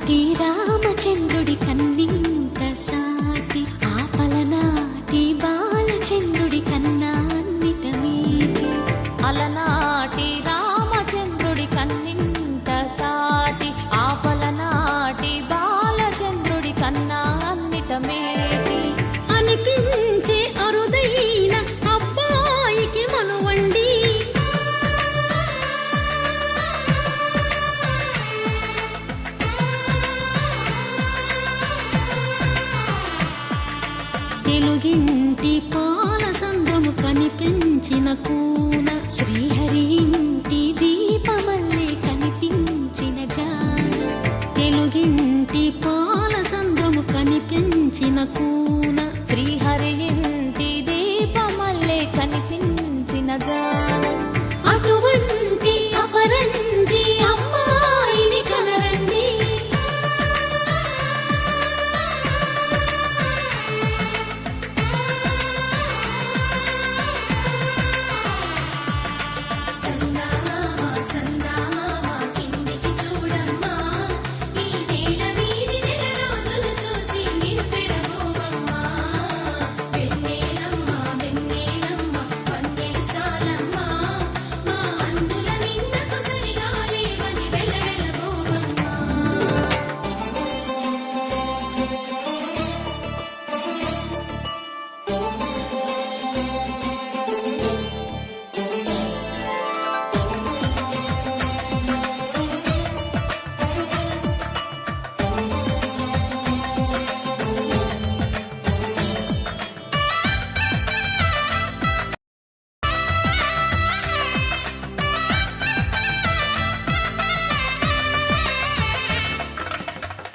అలనాటి రామచంద్రుడి కన్నింత సాటి, ఆపలనాటి బాలచంద్రుడి కన్నా అన్నిట మీటి. అలనాటి రామచంద్రుడి కన్నింత సాటి, ఆపలనాటి బాలచంద్రుడి కన్నా అన్నిట మేటి. అనిపించే అరుదైన అబ్బాయికి మనువండి, తెలుగింటి పాలసంద్రము కనిపించిన కూన, శ్రీహరి ఇంటి దీపమల్లే కనిపించిన జాన. తెలుగింటి పాలసంద్రము కనిపించిన కూన, శ్రీహరి ఇంటి దీపమల్లే కనిపించిన జాన. అటువంటి అపరంజి అమ్మాయిని కనరండి.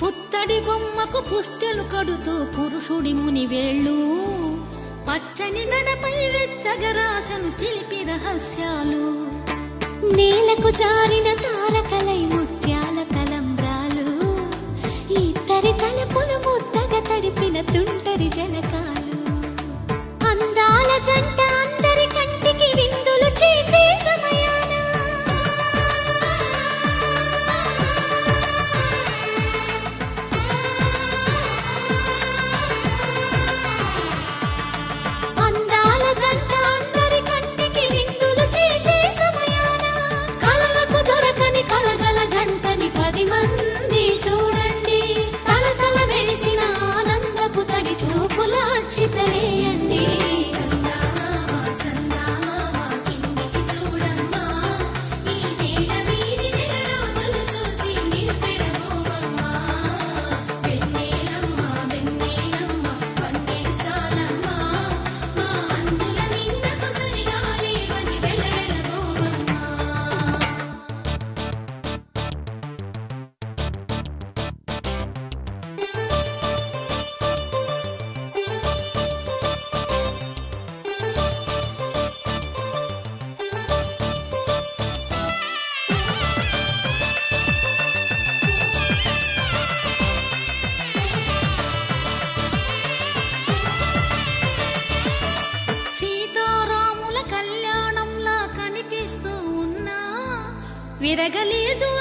పుత్తడి బొమ్మకు పుస్తెలు కడుతూ పురుషుడి ముని వేళ్ళు, పచ్చని నడపై వెచ్చగరాసను చిలిపి రహస్యాలు. నేలకు జారిన తారకలై ముత్యాల తలంబ్రాలు, ఇద్దరి తలపులు ముద్దగా తడిపిన తుంటరి జలకాలు. అందాల జంట అందరి కంటికి విందులు చేసే సమయాన, అందాల జంట అందరి కంటికి విందులు చేసే సమయాన, కలలకు దొరకని కలగల జంటని 10 మంది చూడండి. తలతల మెరిసిన ఆనందపు తడి చూపుల అక్షితలేయండి. సీతారాముల కళ్యాణంలా కనిపిస్తూ ఉన్నా, విరగలేదు